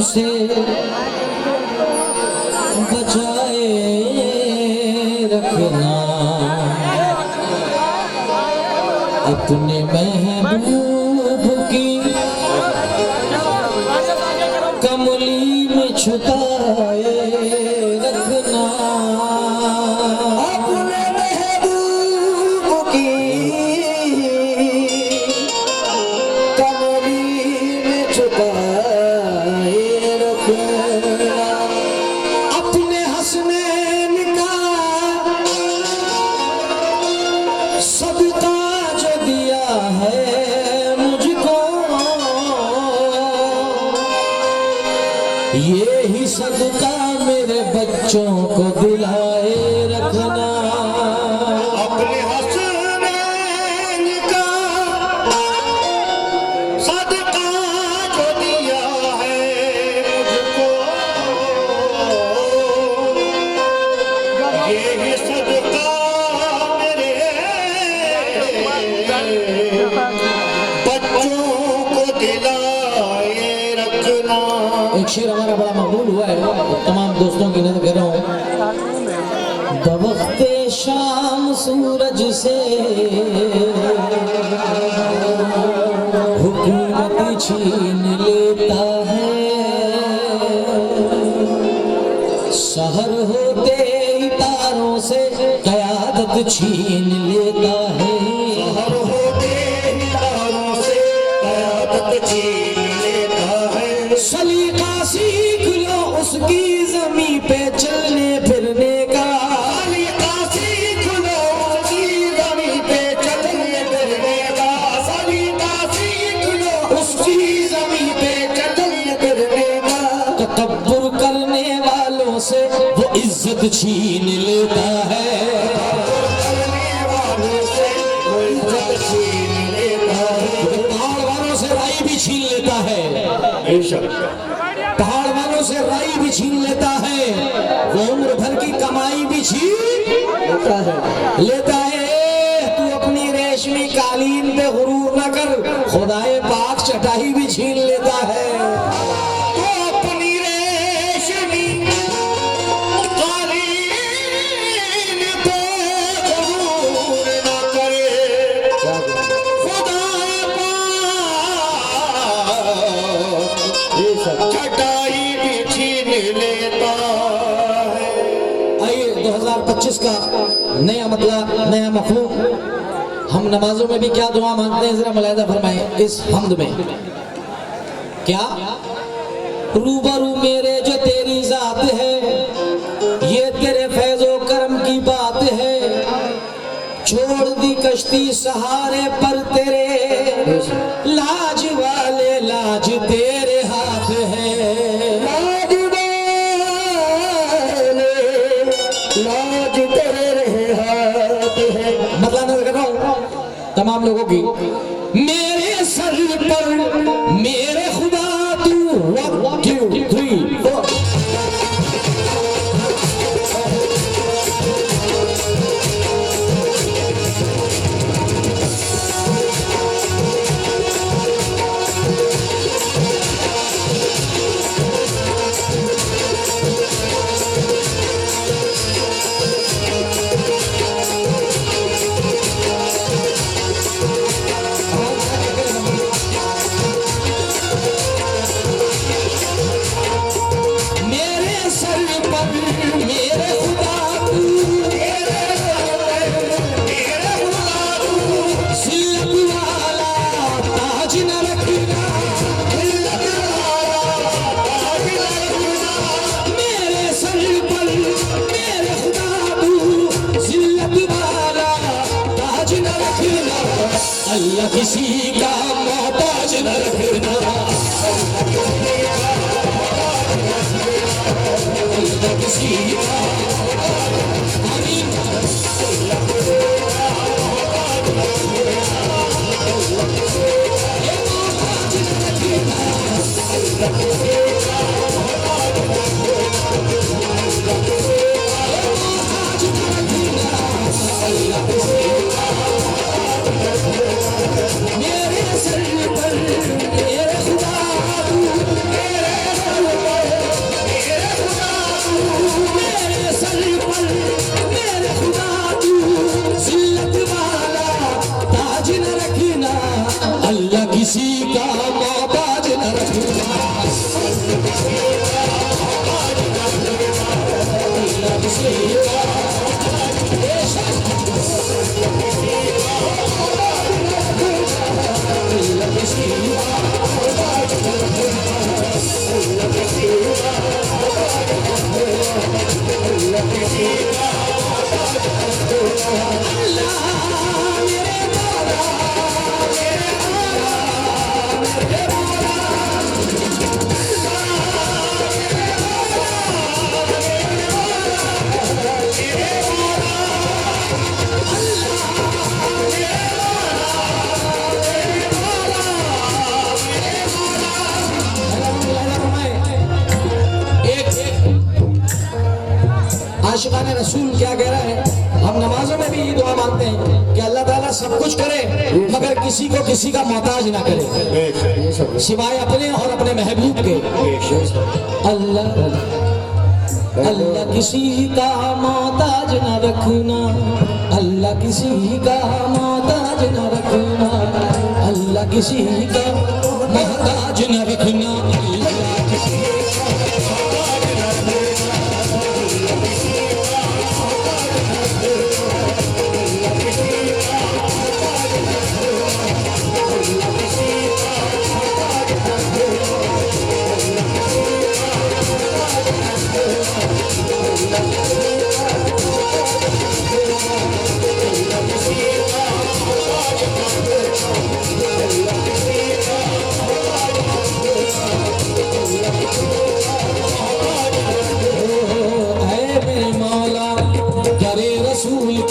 से बचाए रखना, अपने महबूब की कमली में छुपाए रखना, अपने महबूब की कमली में छुपाए रखना, अपने हसनैन का सदका जो दिया है मुझको, ये ही सदका मेरे बच्चों को दिलाए रखना, अपने हसनैन का सदका जो दिया है मुझको, ये ही सदका मेरे बच्चों को दिलाए रखना। एक शेर हमारा बड़ा मकबूल हुआ है, तमाम दोस्तों की नजर कर रहा हूँ। बवक्ते शाम सूरज से हुकूमत छीन लेता है, सहर होते ही तारों से क़यादत छीन लेता है, हर होते ही तारों से क़यादत छीन लेता है। सलीका सीख लो उसकी ज़मीं पे चलने फिरने का, सलीका सीख लो उसकी ज़मीं पे चलने फिरने का, सलीका सीख लो उसकी ज़मीं पे चलने फिरने का। तकब्बुर करने वालों से वो इज्जत छीन लेता है, करने वालों से वो इज्जत छीन लेता है। पहाड़ वालों से राई भी छीन लेता है, पहाड़ वालों से राई भी छीन लेता है, वो उम्र भर की कमाई भी छीन लेता है। तू अपनी रेशमी कालीन पे गुरूर न कर, खुदाए पाक चटाई भी छीन लेता है। तो अपनी रेशमी कालीन पे गुरूर न करे, खुदा चटाई भी छीन लेता है। आइए 2025 का नया मतलब, नया मफहूम। हम नमाजों में भी क्या दुआ मांगते हैं, जरा मुलाहिजा फरमाएं इस हम्द में। क्या रूबरू मेरे जो तेरी जात है, ये तेरे फैजो करम की बात है, छोड़ दी कश्ती सहारे पर तेरे, लाज वाले लाज तेरे हाथ है, लाज वाले लाज तेरे हाथ है। मतलब नजर कर रहा हूं तमाम लोगों की। मेरे सर पर मेरे खुदा तू 1 2 3 4 मेरे सर पर मेरे खुदा तू, मेरे खुदा तू जिल्लत वाला ताज न रखना, जिल्लत वाला ताज न रखना। मेरे सर पर मेरे खुदा तू, जिल्लत वाला ताज न रखना, अल्लाह किसी का मोहताज न रखना, अल्लाह किसी का आमीन। मेरे सर पर मेरे खुदा तू, मेरे आशिकाने रसूल क्या कह रहा है, हम नमाजों में भी ये दुआ मांगते हैं कि अल्लाह ताला सब कुछ करे मगर किसी को किसी का मोहताज ना करे सिवाय अपने और अपने महबूब के। अल्लाह अल्लाह किसी का मोहताज ना रखना, अल्लाह किसी का मोहताज ना रखना, अल्लाह किसी का मोहताज ना रखना।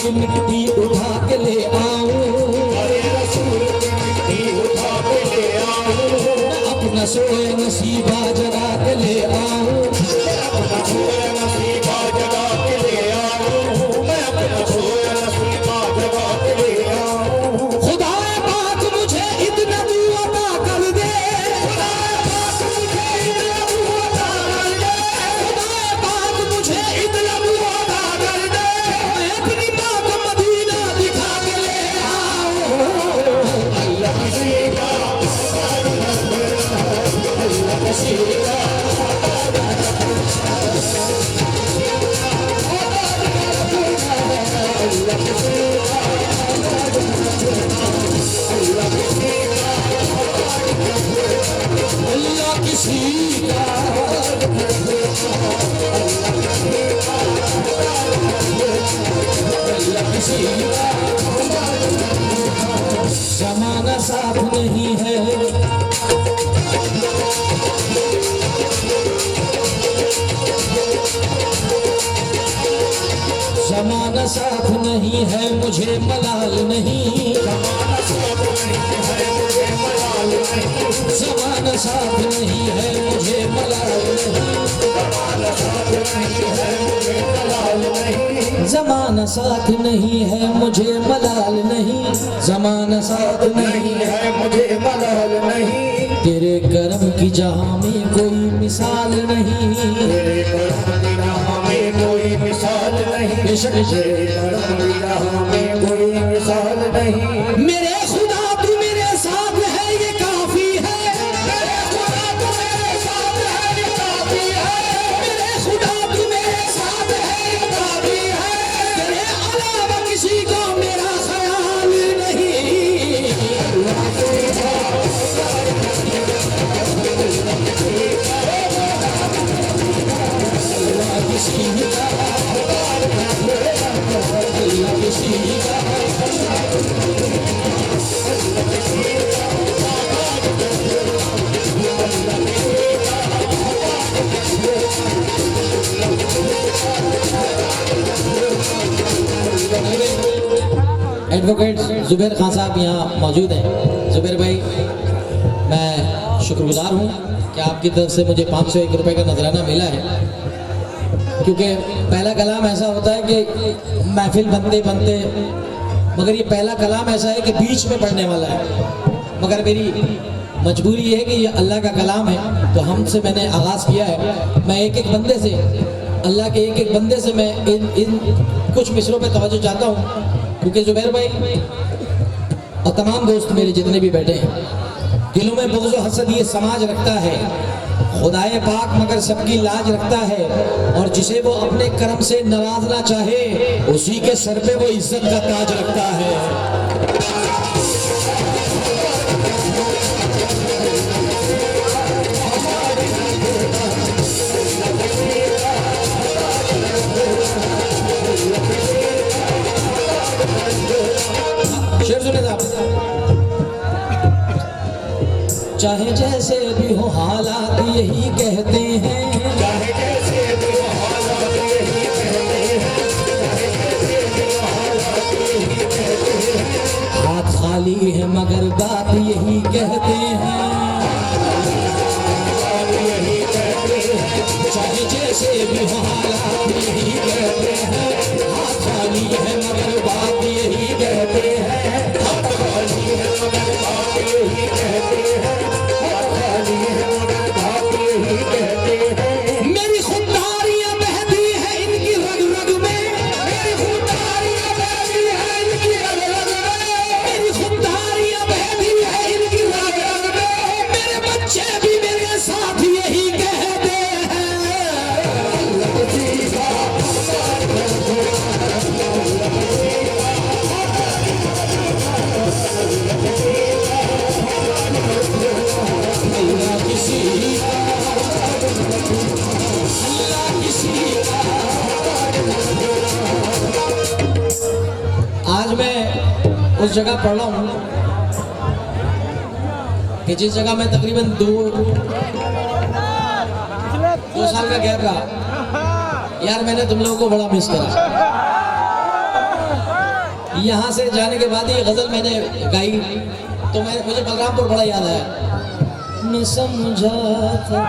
मिट्टी उठा के ले आऊं, अपना सोए नसीबा जगा के ले आऊं, खुदा पाक मुझे इतना दुआ अता कर दे, खुदा पाक मुझे इतना दुआ अता कर दे, मैं अपनी माँ को मदीना दिखा के ले आऊं। अल्लाह किसी का जमाना साथ नहीं है, जमाना साथ नहीं है मुझे मलाल नहीं, जमाना साथ नहीं है मुझे मलाल नहीं, जमाना साथ नहीं है मुझे मलाल नहीं, जमाना साथ नहीं है मुझे मलाल नहीं, तेरे करम की जहां में कोई मिसाल नहीं, तेरे करम की जहां में कोई मिसाल नहीं, बेशक तेरे करम की जहां में कोई मिसाल नहीं। मेरे खुदा तू मेरे साथ है ये काफी है, मेरे खुदा तू मेरे साथ है ये काफी है, मेरे खुदा तू मेरे साथ है ये काफी है, तेरे अलावा किसी को मेरा ख्याल नहीं। एडवोकेट जुबैर खान साहब यहाँ मौजूद हैं। जुबैर भाई, मैं शुक्रगुजार हूँ कि आपकी तरफ से मुझे 501 रुपये का नजराना मिला है, क्योंकि पहला कलाम ऐसा होता है कि महफिल बनते बनते, मगर ये पहला कलाम ऐसा है कि बीच में पढ़ने वाला है, मगर मेरी मजबूरी ये है कि ये अल्लाह का कलाम है तो हमसे मैंने आगाज़ किया है। मैं एक एक बंदे से, अल्लाह के एक एक बंदे से मैं इन कुछ मिसरों पे तवज्जो चाहता हूँ, क्योंकि जुबैर भाई और तमाम दोस्त मेरे जितने भी बैठे हैं, दिलों में बुग़्ज़ व हसद ये समाज रखता है, खुदाए पाक मगर सबकी लाज रखता है, और जिसे वो अपने करम से नवाजना चाहे उसी के सर पे वो इज्जत का ताज रखता है। शेर सुने साहब, चाहे जैसे भी हो हालात यही कहते हैं, चाहे जैसे भी हो हालात यही कहते हैं, चाहे जैसे भी हो हालात यही कहते हैं, हाथ खाली है मगर बात यही कहते हैं, बात यही कहते हैं, चाहे जैसे भी हो हालात यही कहते हैं, उस जगह पढ़ रहा हूँ कि जिस जगह मैं तकरीबन 2 साल का गैप रहा, यार मैंने तुम लोगों को बड़ा मिस करा। यहाँ से जाने के बाद ये गजल मैंने गाई तो मुझे बलरामपुर बड़ा याद आया। मैं समझा था,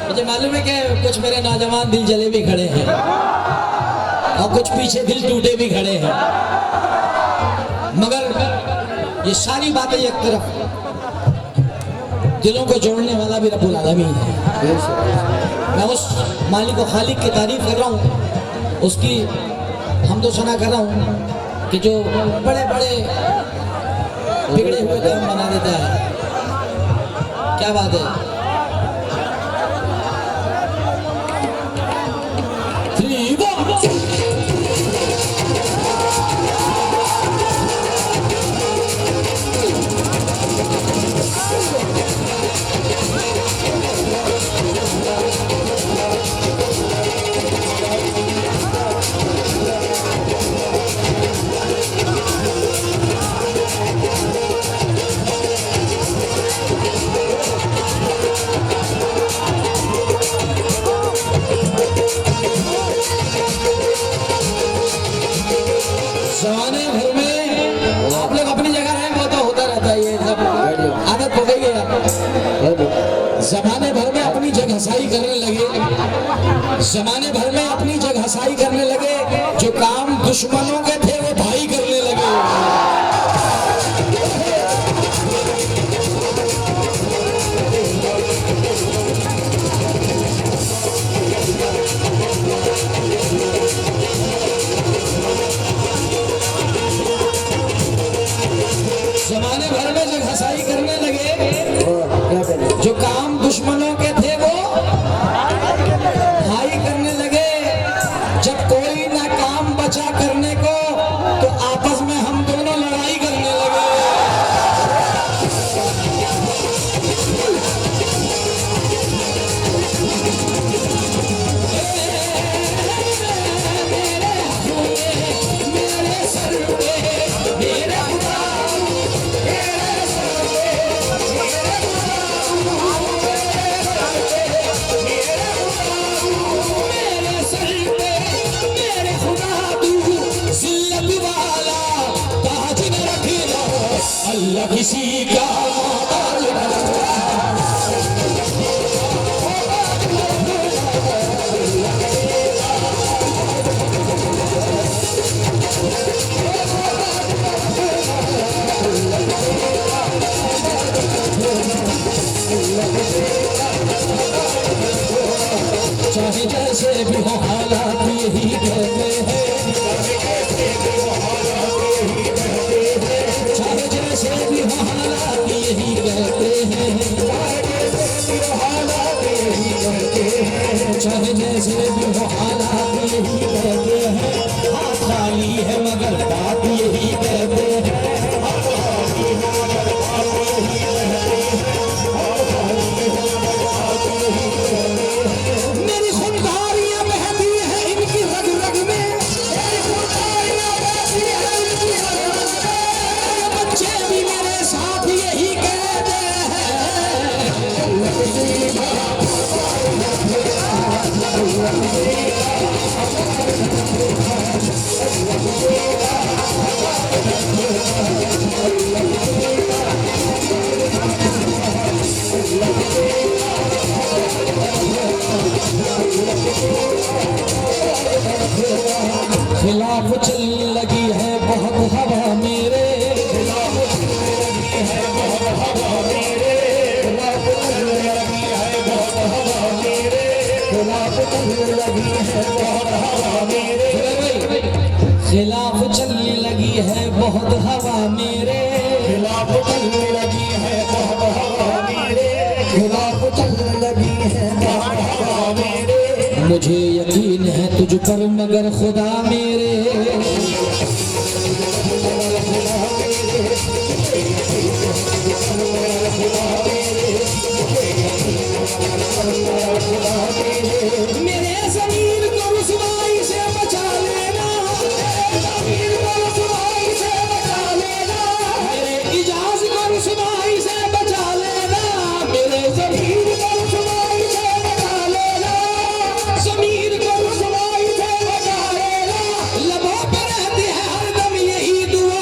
मुझे मालूम है कि कुछ मेरे नौजवान दिल जले भी खड़े हैं और कुछ पीछे दिल टूटे भी खड़े हैं, मगर ये सारी बातें एक तरफ, दिलों को जोड़ने वाला भी रब्बुल आलमीन है। मैं उस मालिक व खालिक की तारीफ कर रहा हूँ, उसकी हमदो सना कर रहा हूँ कि जो बड़े बड़े बिगड़े हुए काम बना देता है। क्या बात है। जमाने भर में आप लोग अपनी जगह रहें, वो तो होता रहता है, ये सब आदत हो गई है। जमाने भर में अपनी जगहसाई करने लगे, जमाने भर में अपनी जगहसाई करने लगे, जो काम दुश्मनों के थे वो भाई करने लगे। जमाने भर में जगहसाई करने लगे, जो काम दुश्मनों के थे वो भाई करने लगे। जब कोई ना काम बचा करने को तो आपस में हम दोनों लड़ाई करने लगे। मेरे सर पे मेरे अल्लाह किसी का चाहे जैसे भी हो हालात यही कहते हैं, चाहे जैसे भी हो हालात यही कहते हैं, चाहे जैसे भी हो हालात यही कहते हैं, हाथ खाली है मगर बात यही कहते हैं। मेरी खुनदारियां बहती हैं इनकी रग रग में, बच्चे भी मेरे साथ यही कहते हैं। खिलाफ चलने लगी है बहुत हवा मेरे, खिलाफ चलने लगी है बहुत हवा मेरे, खिलाफ चलने लगी है बहुत हवा मेरे, खिलाफ चलने लगी है बहुत हवा मेरे, खिलाफ चलने लगी है बहुत हवा मेरे, खिलाफ चलने लगी है बहुत हवा मेरे, खिलाफ चलने लगी है बहुत हवा मेरे। मुझे यकीन है तुझ पर मगर खुदा मेरे, मेरे ज़मीर को रुसवाई से बचा लेना, रुसवाई से बचा लेना, मेरे ज़मीर को रुसवाई से बचा लेना, ज़मीर को रुसवाई से बचा लेना, लबों पर रहती है हरदम यही दुआ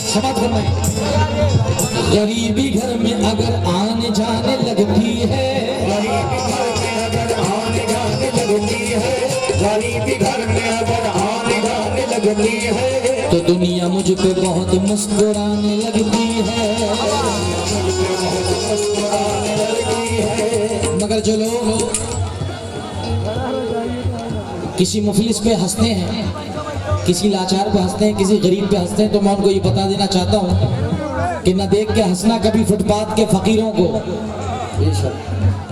समाप्त फरमाएं। गरीबी घर में अगर आने जाने लगती है, गरीबी घर में अगर आने जाने लगती है, गरीबी घर में अगर आने जाने लगती है, तो दुनिया मुझ पे बहुत मुस्कुराने लगती है। मुस्कुराने लगती है। मगर जो लोग किसी मुफलिस पे हंसते हैं, किसी लाचार पे हंसते हैं, किसी गरीब पे हंसते हैं, तो मैं उनको ये बता देना चाहता हूँ कि न देख के हंसना कभी फुटपाथ के फकीरों को,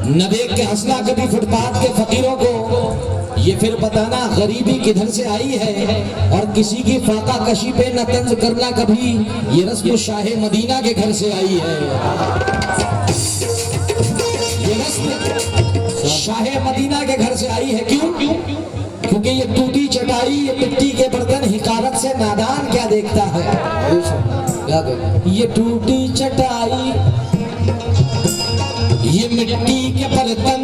न देख के हंसना कभी फुटपाथ के फकीरों को, ये फिर बताना गरीबी किधर से आई है। और किसी की फाका कशी पे न तंज करना कभी, ये रस्म शाह मदीना के घर से आई है। ये रस्म शाह मदीना के घर से आई है। क्यों? क्योंकि ये टूटी चटाई, ये मिट्टी के बर्तन हिकारत से नादान क्या देखता है। ये टूटी चटाई, ये मिट्टी के बर्तन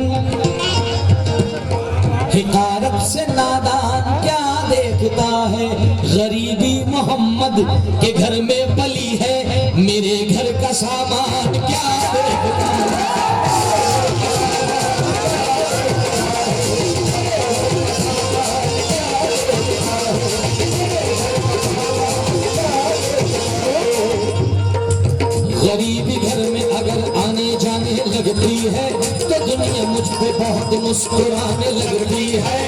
हिकारत से नादान क्या देखता है। गरीबी मोहम्मद के घर में पली है, मेरे घर का सामान क्या देखता है। गरीबी घर में अगर आने जाने लगती है, तो दुनिया मुझ पे बहुत मुस्कुराने लगती है।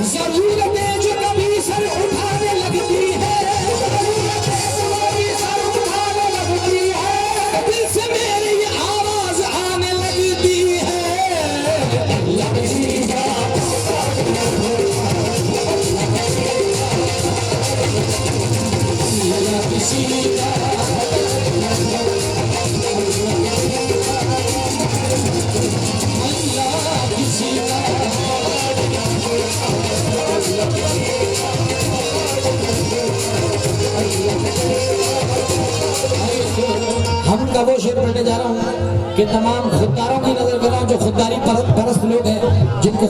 ज़रूरतें जो कभी सर उठाने लगती है, दिल से मेरी आवाज आने लगती है। हम का वो शेर पढ़ने जा रहा हूँ कि तमाम खुददारों की नजर कर रहा हूँ, जो खुददारी परस्त लोग हैं, जिनको